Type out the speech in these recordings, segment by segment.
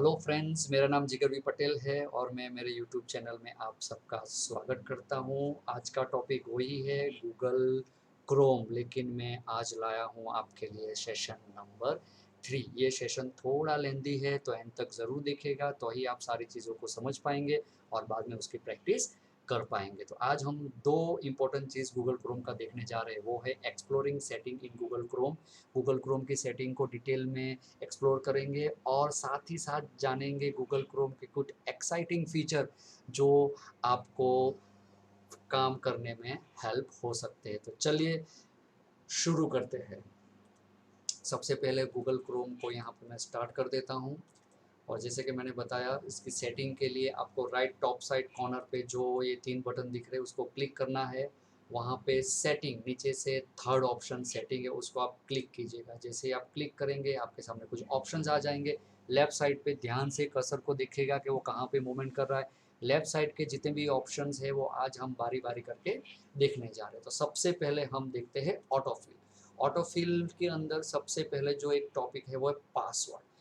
Hello friends, मेरा नाम जिगर पटेल है और मैं मेरे यूट्यूब चैनल में आप सबका स्वागत करता हूं। आज का टॉपिक वही है गूगल क्रोम, लेकिन मैं आज लाया हूं आपके लिए सेशन नंबर 3। ये सेशन थोड़ा लेंदी है तो एंड तक ज़रूर देखिएगा, तो ही आप सारी चीज़ों को समझ पाएंगे और बाद में उसकी प्रैक्टिस कर पाएंगे। तो आज हम दो इम्पोर्टेंट चीज़ गूगल क्रोम का देखने जा रहे हैं, वो है exploring setting in Google Chrome. Google Chrome की सेटिंग को डिटेल में एक्सप्लोर करेंगे और साथ ही साथ जानेंगे गूगल क्रोम के कुछ एक्साइटिंग फीचर जो आपको काम करने में हेल्प हो सकते हैं। तो चलिए शुरू करते हैं। सबसे पहले गूगल क्रोम को यहाँ पर मैं स्टार्ट कर देता हूँ और जैसे कि मैंने बताया, इसकी सेटिंग के लिए आपको राइट टॉप साइड कॉर्नर पे जो ये 3 बटन दिख रहे हैं उसको क्लिक करना है। वहाँ पे सेटिंग नीचे से थर्ड ऑप्शन सेटिंग है, उसको आप क्लिक कीजिएगा। जैसे ही आप क्लिक करेंगे आपके सामने कुछ ऑप्शंस आ जाएंगे। लेफ्ट साइड पे ध्यान से कर्सर को दिखेगा कि वो कहाँ पे मूवमेंट कर रहा है। लेफ्ट साइड के जितने भी ऑप्शंस है वो आज हम बारी बारी करके देखने जा रहे हैं। तो सबसे पहले हम देखते हैं ऑटोफिल। ऑटोफिल के अंदर सबसे पहले जो एक टॉपिक है वो है पासवर्ड।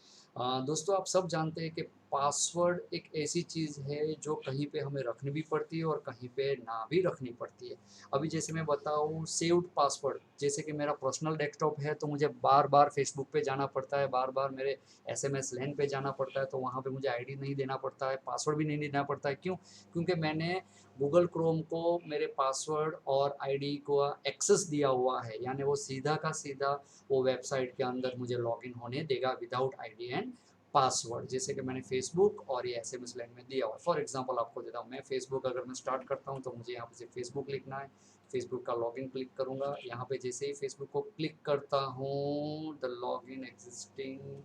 दोस्तों, आप सब जानते हैं कि पासवर्ड एक ऐसी चीज़ है जो कहीं पे हमें रखनी भी पड़ती है और कहीं पे ना भी रखनी पड़ती है। अभी जैसे मैं बताऊँ सेव्ड पासवर्ड, जैसे कि मेरा पर्सनल डेस्कटॉप है तो मुझे बार बार फेसबुक पे जाना पड़ता है, बार बार मेरे एसएमएस लैन पे जाना पड़ता है, तो वहाँ पे मुझे आईडी नहीं देना पड़ता है, पासवर्ड भी नहीं देना पड़ता है। क्यों? क्योंकि मैंने गूगल क्रोम को मेरे पासवर्ड और आईडी को एक्सेस दिया हुआ है, यानी वो सीधा का सीधा वो वेबसाइट के अंदर मुझे लॉगिन होने देगा विदाउट आईडी एंड पासवर्ड, जैसे कि मैंने फेसबुक और ये एसएमएस लाइन में दिया हुआ है। फॉर एग्जांपल आपको देता हूँ, मैं फेसबुक अगर मैं स्टार्ट करता हूँ तो मुझे यहाँ पे फेसबुक लिखना है। फेसबुक का लॉगिन क्लिक करूँगा। यहाँ पे जैसे ही फेसबुक को क्लिक करता हूँ the login existing,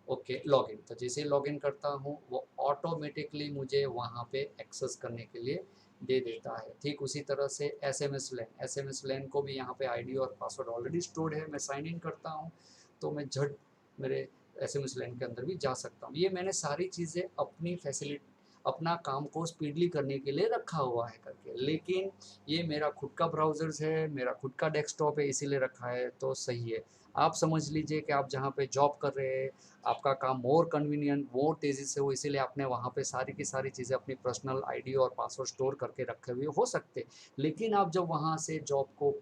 okay login, तो जैसे ही लॉगिन करता हूँ वो ऑटोमेटिकली मुझे वहाँ पे एक्सेस करने के लिए दे देता है। ठीक उसी तरह से एस एम एस लैन को भी यहाँ पे आईडी और पासवर्ड ऑलरेडी स्टोर्ड है। मैं साइन इन करता हूँ तो मैं झट मेरे एस एम एस लैन के अंदर भी जा सकता हूँ। ये मैंने सारी चीज़ें अपनी फैसिलिटी, अपना काम को स्पीडली करने के लिए रखा हुआ है करके, लेकिन ये मेरा खुद का ब्राउज़र्स है, मेरा खुद का डेस्कटॉप है, इसीलिए रखा है तो सही है। आप समझ लीजिए कि आप जहाँ पे जॉब कर रहे हैं, आपका काम मोर कन्वीनियंट मोर तेज़ी से हो, इसीलिए आपने वहाँ पे सारी की सारी चीज़ें अपनी पर्सनल आईडी और पासवर्ड स्टोर करके रखे हुए हो सकते। लेकिन आप जब वहाँ से जॉब को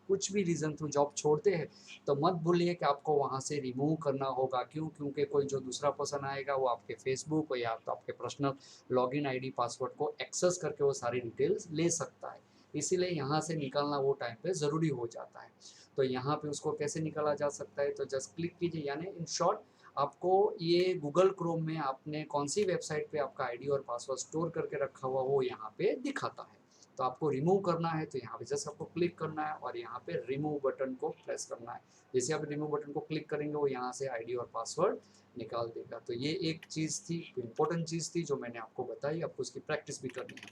कुछ भी रीज़न थ्रू जॉब छोड़ते हैं तो मत भूलिए कि आपको वहाँ से रिमूव करना होगा। क्यों? क्योंकि कोई जो दूसरा पर्सन आएगा वो आपके फेसबुक या तो आपके पर्सनल लॉगिन आईडी पासवर्ड को एक्सेस करके वो सारी डिटेल्स ले सकता है। इसीलिए यहाँ से निकलना वो टाइम पे ज़रूरी हो जाता है। तो यहाँ पे उसको कैसे निकाला जा सकता है, तो जस्ट क्लिक कीजिए। यानी इन शॉर्ट आपको ये गूगल क्रोम में आपने कौन सी वेबसाइट पे आपका आईडी और पासवर्ड स्टोर करके रखा हुआ वो यहाँ पे दिखाता है। तो आपको रिमूव करना है तो यहाँ पे जस्ट आपको क्लिक करना है और यहाँ पे रिमूव बटन को प्रेस करना है। जैसे आप रिमूव बटन को क्लिक करेंगे वो यहाँ से आईडी और पासवर्ड निकाल देगा। तो ये एक चीज़ थी, इंपॉर्टेंट चीज़ थी जो मैंने आपको बताई। आपको उसकी प्रैक्टिस भी करनी है।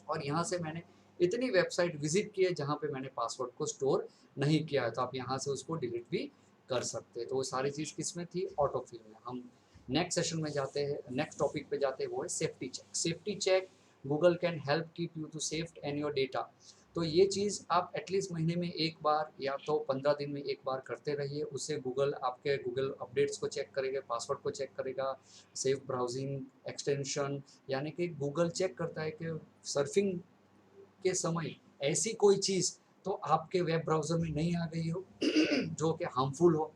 और यहाँ से मैंने इतनी वेबसाइट विजिट की है जहाँ पे मैंने पासवर्ड को स्टोर नहीं किया है, तो आप यहाँ से उसको डिलीट भी कर सकते हैं। तो वो सारी चीज़ किस में थी? ऑटोफिल में। हम नेक्स्ट सेशन में जाते हैं, नेक्स्ट टॉपिक पे जाते हैं, वो है safety check. Safety check Google can help keep you to safe and your data. तो ये चीज़ आप एटलीस्ट महीने में एक बार या तो 15 दिन में एक बार करते रहिए। उससे गूगल आपके गूगल अपडेट्स को चेक करेगा, पासवर्ड को चेक करेगा, सेफ ब्राउजिंग एक्सटेंशन, यानी कि गूगल चेक करता है कि सर्फिंग के समय ऐसी कोई चीज़ तो आपके वेब ब्राउज़र में नहीं आ गई हो जो कि हार्मफुल हो,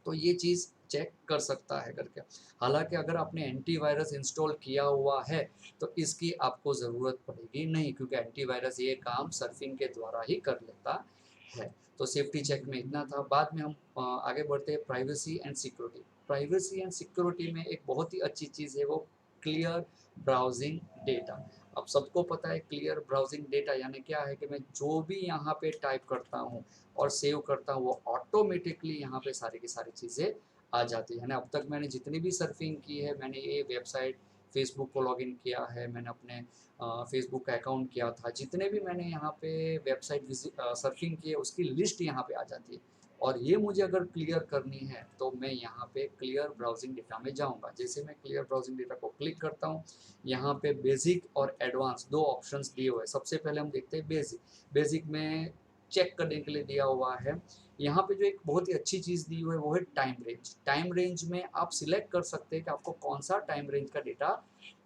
तो ये चीज़ चेक कर सकता है करके। हालांकि अगर आपने एंटीवायरस इंस्टॉल किया हुआ है तो इसकी आपको ज़रूरत पड़ेगी नहीं, क्योंकि एंटीवायरस ये काम सर्फिंग के द्वारा ही कर लेता है। तो सेफ्टी चेक में इतना था। बाद में हम आगे बढ़ते हैं privacy and security. Privacy and security में एक बहुत ही अच्छी चीज़ है वो क्लियर ब्राउजिंग डेटा। अब सबको पता है क्लियर ब्राउजिंग डेटा यानी क्या है कि मैं जो भी यहाँ पे टाइप करता हूँ और सेव करता हूँ वो ऑटोमेटिकली यहाँ पे सारी की सारी चीज़ें आ जाती है ना। अब तक मैंने जितनी भी सर्फिंग की है, मैंने ये वेबसाइट फेसबुक को लॉगिन किया है, मैंने अपने फेसबुक का अकाउंट किया था, जितने भी मैंने यहाँ पे वेबसाइट सर्फिंग की है उसकी लिस्ट यहाँ पे आ जाती है। और ये मुझे अगर क्लियर करनी है तो मैं यहाँ पे क्लियर ब्राउजिंग डेटा में जाऊँगा। जैसे मैं क्लियर ब्राउजिंग डेटा को क्लिक करता हूँ, यहाँ पे बेसिक और एडवांस दो ऑप्शंस दिए हुए हैं। सबसे पहले हम देखते हैं बेसिक। बेसिक में चेक करने के लिए दिया हुआ है। यहाँ पे जो एक बहुत ही अच्छी चीज़ दी हुई है वो है टाइम रेंज। टाइम रेंज में आप सिलेक्ट कर सकते हैं कि आपको कौन सा टाइम रेंज का डेटा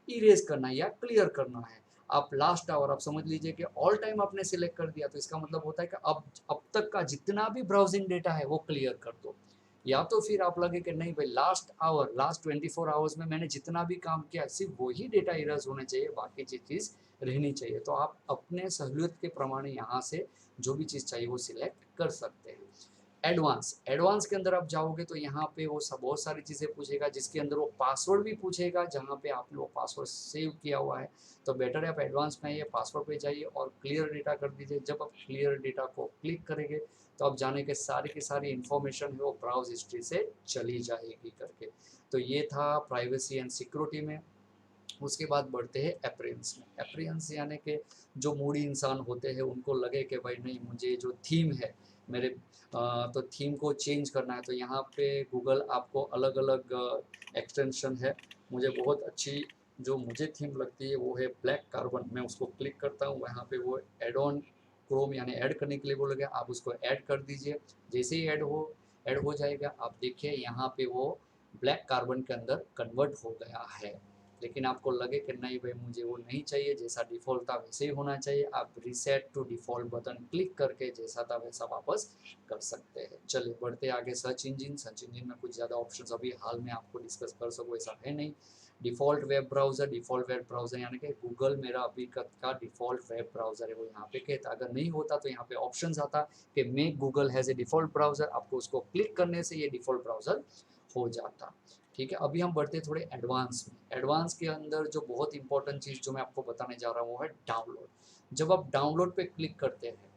इरेज करना है या क्लियर करना है। आप लास्ट आवर आप समझ लीजिए कि ऑल टाइम आपने सिलेक्ट कर दिया, तो इसका मतलब होता है कि अब तक का जितना भी ब्राउजिंग डेटा है वो क्लियर कर दो। या तो फिर आप लगे कि नहीं भाई लास्ट आवर, लास्ट 24 आवर्स में मैंने जितना भी काम किया सिर्फ वही डेटा इरेज होने चाहिए, बाकी चीज़ रहनी चाहिए। तो आप अपने सहूलियत के प्रमाणे यहाँ से जो भी चीज़ चाहिए वो सिलेक्ट कर सकते हैं। एडवांस, एडवांस के अंदर आप जाओगे तो यहाँ पे वो सब बहुत सारी चीज़ें पूछेगा, जिसके अंदर वो पासवर्ड भी पूछेगा, जहाँ पे आपने वो पासवर्ड सेव किया हुआ है। तो बेटर है आप एडवांस में आइए, पासवर्ड पे जाइए और क्लियर डेटा कर दीजिए। जब आप क्लियर डेटा को क्लिक करेंगे तो आप जाने के सारी की सारी इन्फॉर्मेशन है वो ब्राउज हिस्ट्री से चली जाएगी करके। तो ये था प्राइवेसी एंड सिक्योरिटी में। उसके बाद बढ़ते हैं अपीयरेंस में। अपीयरेंस यानी कि जो मूडी इंसान होते हैं उनको लगे कि भाई नहीं मुझे जो थीम है मेरे तो थीम को चेंज करना है, तो यहाँ पे गूगल आपको अलग अलग एक्सटेंशन है। मुझे बहुत अच्छी जो मुझे थीम लगती है वो है ब्लैक कार्बन। मैं उसको क्लिक करता हूँ, वहाँ पे वो एड ऑन क्रोम यानी ऐड करने के लिए बोलेगा, आप उसको ऐड कर दीजिए। जैसे ही ऐड हो जाएगा आप देखिए यहाँ पे वो ब्लैक कार्बन के अंदर कन्वर्ट हो गया है। लेकिन आपको लगे कि नहीं भाई मुझे वो नहीं चाहिए, जैसा डिफ़ॉल्ट था वैसे ही होना चाहिए, आप reset to default button click करके जैसा था वैसा वापस कर सकते हैं। चलिए बढ़ते आगे सर्च इंजन। सर्च इंजन में कुछ ज़्यादा ऑप्शंस अभी हाल में आपको डिस्कस कर सको ऐसा है नहीं। डिफ़ॉल्ट वेब ब्राउज़र यानी कि गूगल मेरा अभी का डिफ़ॉल्ट वेब ब्राउज़र है वो यहाँ पे कहता। अगर नहीं होता तो यहाँ पे ऑप्शंस आता कि make Google has a default browser, आपको उसको क्लिक करने से ये डिफ़ॉल्ट ब्राउज़र हो जाता। ठीक है, अभी हम बढ़ते हैं थोड़े एडवांस में। एडवांस के अंदर जो बहुत इंपॉर्टेंट चीज़ जो मैं आपको बताने जा रहा हूँ वो है डाउनलोड। जब आप डाउनलोड पे क्लिक करते हैं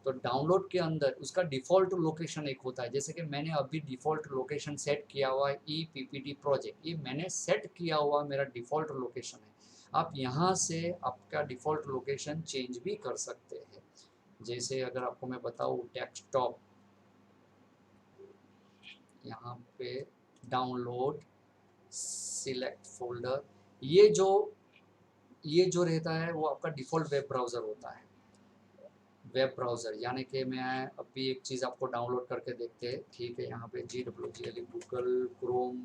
तो डाउनलोड के अंदर उसका डिफ़ॉल्ट लोकेशन एक होता है। जैसे कि मैंने अभी डिफ़ॉल्ट लोकेशन सेट किया हुआ है ई पीपीटी प्रोजेक्ट, ये मैंने सेट किया हुआ मेरा डिफ़ॉल्ट लोकेशन है। आप यहाँ से आपका डिफ़ॉल्ट लोकेशन चेंज भी कर सकते हैं। जैसे अगर आपको मैं बताऊँ डेस्कटॉप, यहाँ पे डाउनलोड सिलेक्ट फोल्डर, ये जो ये जो रहता है वो आपका डिफ़ॉल्ट वेब ब्राउज़र होता है। वेब ब्राउज़र यानी कि मैं अभी एक चीज़ आपको डाउनलोड करके देखते हैं। ठीक है, यहाँ पे GWGL Google Chrome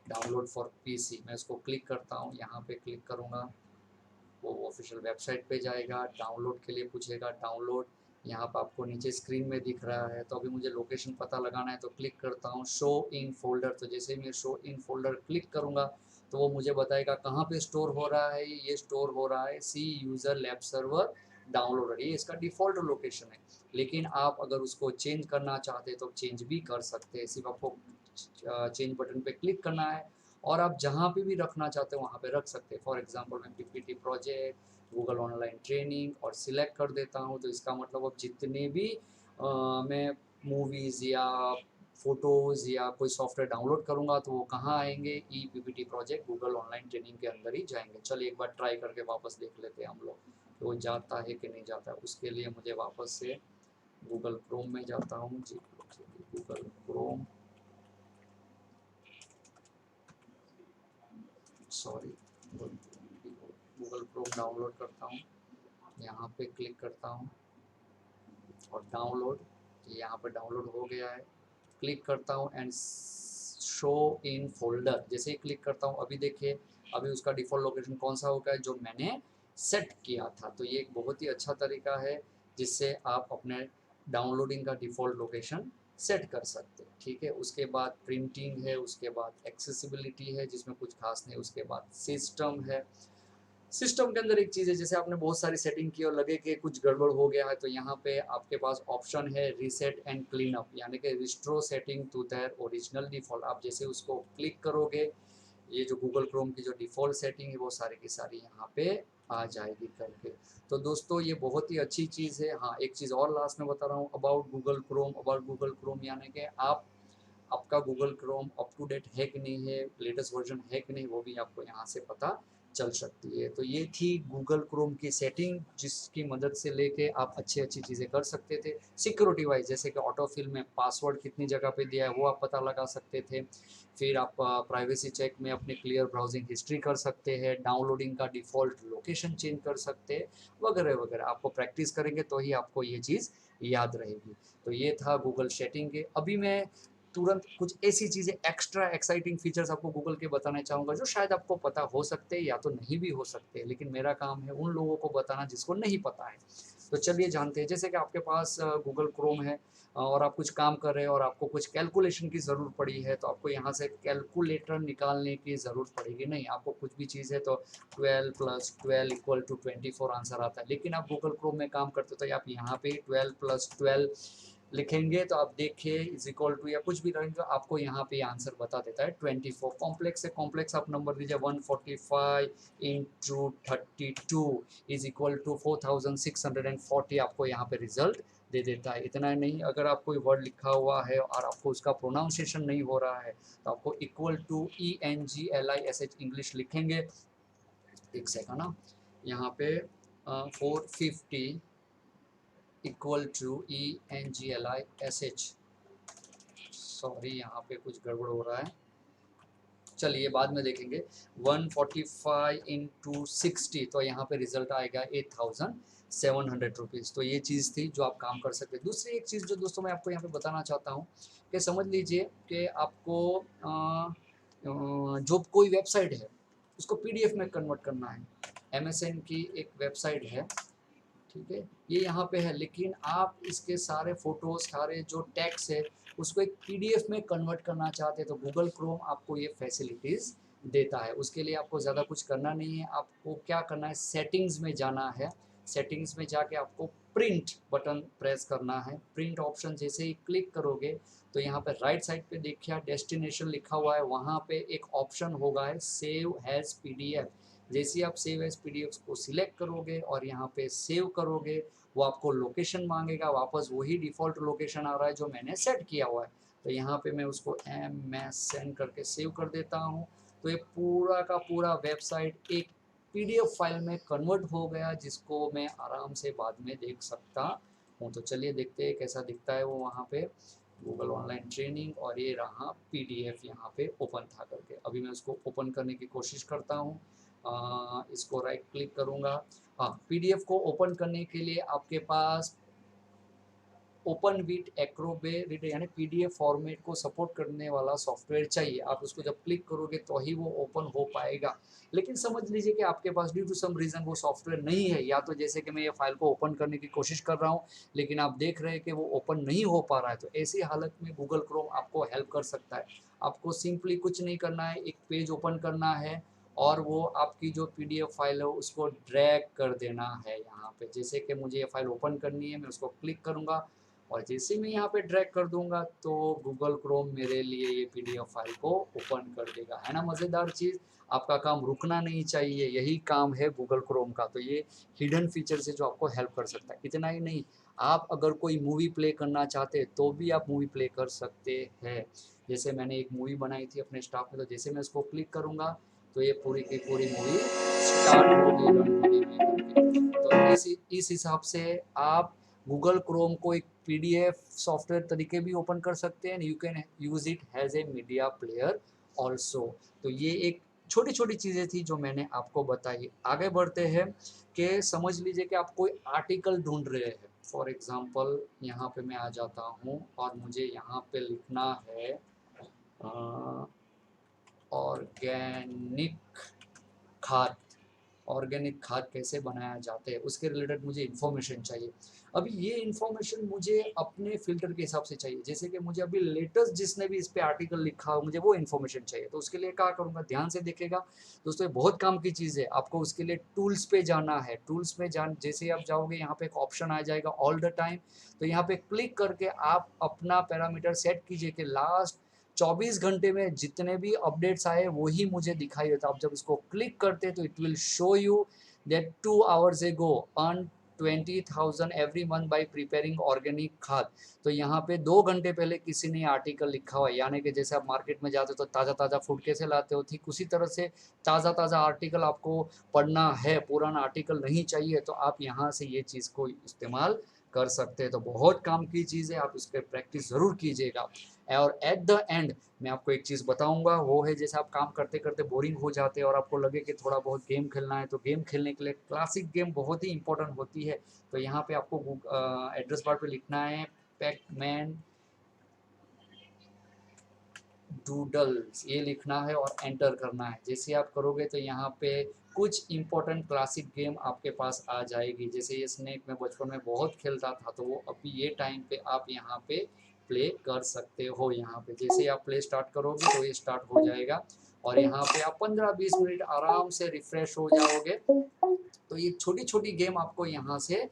download for PC, मैं इसको क्लिक करता हूँ। यहाँ पे क्लिक करूँगा वो ऑफिशियल वेबसाइट पे जाएगा, डाउनलोड के लिए पूछेगा, डाउनलोड यहाँ पर आपको नीचे स्क्रीन में दिख रहा है। तो अभी मुझे लोकेशन पता लगाना है तो क्लिक करता हूँ शो इन फोल्डर। तो जैसे ही मैं शो इन फोल्डर क्लिक करूँगा तो वो मुझे बताएगा कहाँ पे स्टोर हो रहा है। ये स्टोर हो रहा है सी यूज़र लैब सर्वर डाउनलोडर, ये इसका डिफ़ॉल्ट लोकेशन है। लेकिन आप अगर उसको चेंज करना चाहते हैं तो चेंज भी कर सकते हैं। सिर्फ आपको चेंज बटन पे क्लिक करना है और आप जहाँ पे भी रखना चाहते हो वहाँ पे रख सकते हैं। फॉर एग्जांपल मैं PPT project Google online training और सिलेक्ट कर देता हूँ, तो इसका मतलब अब जितने भी मैं मूवीज़ या फ़ोटोज़ या कोई सॉफ्टवेयर डाउनलोड करूँगा तो वो कहाँ आएंगे, ई PPT project Google online training के अंदर ही जाएंगे। चलिए एक बार ट्राई करके वापस देख लेते हैं हम लोग कि वो जाता है कि नहीं जाता है। उसके लिए मुझे वापस से गूगल क्रोम में जाता हूँ जी, Google Chrome, sorry Google Chrome download करता हूँ, यहाँ पे क्लिक करता हूँ और डाउनलोड, यहाँ पे डाउनलोड हो गया है। क्लिक करता हूँ एंड शो इन फोल्डर, जैसे ही क्लिक करता हूँ अभी देखिए अभी उसका डिफ़ॉल्ट लोकेशन कौन सा होगा जो मैंने सेट किया था। तो ये एक बहुत ही अच्छा तरीका है जिससे आप अपने डाउनलोडिंग का डिफ़ॉल्ट लोकेशन सेट कर सकते हैं। ठीक है, उसके बाद प्रिंटिंग है, उसके बाद एक्सेसिबिलिटी है जिसमें कुछ खास नहीं, उसके बाद सिस्टम है। सिस्टम के अंदर एक चीज़ है, जैसे आपने बहुत सारी सेटिंग की और लगे कि कुछ गड़बड़ हो गया है तो यहाँ पे आपके पास ऑप्शन है रीसेट एंड क्लीन अप यानी कि restore setting to their original default. आप जैसे उसको क्लिक करोगे ये जो गूगल क्रोम की जो डिफ़ॉल्ट सेटिंग है वो सारी की सारी यहाँ पे आ जाएगी करके। तो दोस्तों ये बहुत ही अच्छी चीज़ है। हाँ, एक चीज़ और लास्ट में बता रहा हूँ अबाउट गूगल क्रोम यानी कि आपका Google Chrome up to date है कि नहीं है, लेटेस्ट वर्जन है कि नहीं, वो भी आपको यहाँ से पता चल सकती है। तो ये थी गूगल क्रोम की सेटिंग जिसकी मदद से लेके आप अच्छी अच्छी चीज़ें कर सकते थे। सिक्योरिटी वाइज जैसे कि ऑटो फिल में पासवर्ड कितनी जगह पे दिया है वो आप पता लगा सकते थे। फिर आप प्राइवेसी चेक में अपने क्लियर ब्राउजिंग हिस्ट्री कर सकते हैं, डाउनलोडिंग का डिफ़ॉल्ट लोकेशन चेंज कर सकते हैं, वगैरह वगैरह। आपको प्रैक्टिस करेंगे तो ही आपको ये चीज़ याद रहेगी। तो ये था गूगल सेटिंग के। अभी मैं तुरंत कुछ ऐसी चीज़ें एक्स्ट्रा एक्साइटिंग फीचर्स आपको गूगल के बताना चाहूँगा जो शायद आपको पता हो सकते हैं या तो नहीं भी हो सकते, लेकिन मेरा काम है उन लोगों को बताना जिसको नहीं पता है। तो चलिए जानते हैं। जैसे कि आपके पास गूगल क्रोम है और आप कुछ काम कर रहे हैं और आपको कुछ कैलकुलेशन की ज़रूरत पड़ी है, तो आपको यहाँ से कैलकुलेटर निकालने की ज़रूरत पड़ेगी नहीं। आपको कुछ भी चीज़ है तो 12 + 12 = 24 आंसर आता है। लेकिन आप गूगल क्रोम में काम करते हो तो आप यहाँ पे 12 + 12 लिखेंगे तो आप देखिए इज इक्वल टू या कुछ भी रहेंगे, आपको यहाँ पे आंसर बता देता है 24। कॉम्प्लेक्स से कॉम्प्लेक्स आप नंबर दीजिए, 145 × 32 इज इक्वल टू 4640, आपको यहाँ पे रिजल्ट दे देता है। इतना नहीं, अगर आप कोई वर्ड लिखा हुआ है और आपको उसका प्रोनाउंसिएशन नहीं हो रहा है तो आपको इक्वल टू ENGLISH इंग्लिश लिखेंगे। एक सेकंड ना, यहाँ पे 450 इक्वल टू ENGLISH, सॉरी यहाँ पे कुछ गड़बड़ हो रहा है, चलिए बाद में देखेंगे। 145 × 60 तो यहाँ पे रिजल्ट आएगा 8700 रुपीज़। तो ये चीज़ थी जो आप काम कर सकते हैं। दूसरी एक चीज़ जो दोस्तों मैं आपको यहाँ पे बताना चाहता हूँ कि समझ लीजिए कि आपको जो कोई वेबसाइट है उसको PDF में कन्वर्ट करना है। MSN की एक वेबसाइट है, ठीक है, ये यहाँ पे है, लेकिन आप इसके सारे फोटोज, सारे जो टेक्स्ट है उसको एक PDF में कन्वर्ट करना चाहते हैं तो गूगल क्रोम आपको ये फैसिलिटीज़ देता है। उसके लिए आपको ज़्यादा कुछ करना नहीं है। आपको क्या करना है, सेटिंग्स में जाना है। सेटिंग्स में जाके आपको प्रिंट बटन प्रेस करना है। प्रिंट ऑप्शन जैसे ही क्लिक करोगे तो यहाँ पे राइट साइड पे देखिए डेस्टिनेशन लिखा हुआ है, वहाँ पे एक ऑप्शन होगा है सेव हैज़ PDF। जैसे ही आप सेव एज PDF को सिलेक्ट करोगे और यहाँ पे सेव करोगे, वो आपको लोकेशन मांगेगा, वापस वही डिफ़ॉल्ट लोकेशन आ रहा है जो मैंने सेट किया हुआ है। तो यहाँ पे मैं उसको MSN करके सेव कर देता हूँ। तो ये पूरा का पूरा वेबसाइट एक PDF फाइल में कन्वर्ट हो गया, जिसको मैं आराम से बाद में देख सकता हूँ। तो चलिए देखते हैं कैसा दिखता है वो वहाँ पे गूगल ऑनलाइन ट्रेनिंग, और ये रहा PDF यहाँ पे ओपन था करके। अभी मैं उसको ओपन करने की कोशिश करता हूँ। इसको राइट क्लिक करूँगा। हाँ, PDF को ओपन करने के लिए आपके पास ओपन विथ एक्रोबेट यानी PDF फॉर्मेट को सपोर्ट करने वाला सॉफ्टवेयर चाहिए। आप उसको जब क्लिक करोगे तो ही वो ओपन हो पाएगा। लेकिन समझ लीजिए कि आपके पास ड्यू टू सम रीज़न वो सॉफ्टवेयर नहीं है, या तो जैसे कि मैं ये फाइल को ओपन करने की कोशिश कर रहा हूँ लेकिन आप देख रहे हैं कि वो ओपन नहीं हो पा रहा है, तो ऐसी हालत में गूगल क्रोम आपको हेल्प कर सकता है। आपको सिंपली कुछ नहीं करना है, एक पेज ओपन करना है और वो आपकी जो PDF फाइल है उसको ड्रैग कर देना है यहाँ पे। जैसे कि मुझे ये फाइल ओपन करनी है, मैं उसको क्लिक करूँगा और जैसे मैं यहाँ पे ड्रैग कर दूंगा तो गूगल क्रोम मेरे लिए ये PDF फाइल को ओपन कर देगा। है ना मज़ेदार चीज़। आपका काम रुकना नहीं चाहिए, यही काम है गूगल क्रोम का। तो ये हिडन फीचर से जो आपको हेल्प कर सकता है। इतना ही नहीं, आप अगर कोई मूवी प्ले करना चाहते हैं तो भी आप मूवी प्ले कर सकते हैं। जैसे मैंने एक मूवी बनाई थी अपने स्टाफ में, तो जैसे मैं इसको क्लिक करूँगा तो ये पूरी की पूरी मूवी स्टार्ट होगी रन होने में। तो इस हिसाब से आप गूगल क्रोम को एक PDF सॉफ्टवेयर तरीके भी ओपन कर सकते हैं। You can use it as a media player also. तो ये एक छोटी छोटी चीज़ें थी जो मैंने आपको बताई। आगे बढ़ते हैं कि समझ लीजिए कि आप कोई आर्टिकल ढूंढ रहे हैं। फॉर एग्जांपल यहाँ पे मैं आ जाता हूँ और मुझे यहाँ पे लिखना है ऑर्गेनिक खाद। ऑर्गेनिक खाद कैसे बनाया जाते हैं उसके रिलेटेड मुझे इन्फॉर्मेशन चाहिए। अभी ये इन्फॉर्मेशन मुझे अपने फ़िल्टर के हिसाब से चाहिए। जैसे कि मुझे अभी लेटेस्ट जिसने भी इस पे आर्टिकल लिखा हो मुझे वो इन्फॉर्मेशन चाहिए, तो उसके लिए क्या करूँगा, ध्यान से देखिएगा दोस्तों, ये बहुत काम की चीज़ है। आपको उसके लिए टूल्स पे जाना है। टूल्स में जैसे ही आप जाओगे यहाँ पे एक ऑप्शन आ जाएगा ऑल द टाइम। तो यहाँ पे क्लिक करके आप अपना पैरामीटर सेट कीजिए कि लास्ट 24 घंटे में जितने भी अपडेट्स आए वही मुझे दिखाई देता। आप जब इसको क्लिक करते तो it will show you that 2 hours ago earn 20,000 every month by preparing organic खाद। तो यहाँ पे 2 घंटे पहले किसी ने आर्टिकल लिखा हुआ है, यानी कि जैसे आप मार्केट में जाते हो तो ताज़ा ताज़ा फूड कैसे लाते हो, ठीक उसी तरह से ताज़ा ताज़ा आर्टिकल आपको पढ़ना है। पुराना आर्टिकल नहीं चाहिए, तो आप यहाँ से ये चीज़ को इस्तेमाल कर सकते हैं। तो बहुत काम की चीज़ है, आप इस पर प्रैक्टिस ज़रूर कीजिएगा। और एट द एंड मैं आपको एक चीज़ बताऊंगा, वो है जैसे आप काम करते करते बोरिंग हो जाते हैं और आपको लगे कि थोड़ा बहुत गेम खेलना है, तो गेम खेलने के लिए क्लासिक गेम बहुत ही इंपॉर्टेंट होती है। तो यहाँ पे आपको एड्रेस बार पे लिखना है पैकमैन डूडल्स, ये लिखना है और एंटर करना है। जैसे आप करोगे तो यहाँ पे कुछ इंपॉर्टेंट क्लासिक गेम आपके पास आ जाएगी। जैसे ये स्नेक मैं बचपन में बहुत खेलता था, तो वो अभी ये टाइम पे आप यहाँ पे प्ले कर सकते हो। यहाँ पे जैसे आप प्ले स्टार्ट करोगे तो ये स्टार्ट हो जाएगा और यहाँ पे आप 15-20 मिनट आराम से रिफ्रेश हो जाओगे। तो ये छोटी छोटी गेम आपको यहाँ से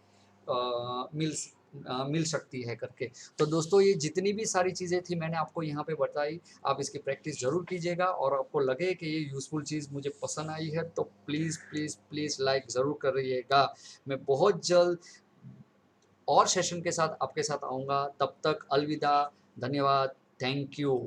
मिल सकती है करके। तो दोस्तों ये जितनी भी सारी चीज़ें थी मैंने आपको यहाँ पे बताई, आप इसकी प्रैक्टिस ज़रूर कीजिएगा और आपको लगे कि ये यूज़फुल चीज़ मुझे पसंद आई है तो प्लीज़ प्लीज़ प्लीज़ लाइक ज़रूर करिएगा। मैं बहुत जल्द और सेशन के साथ आपके साथ आऊँगा, तब तक अलविदा, धन्यवाद, थैंक यू।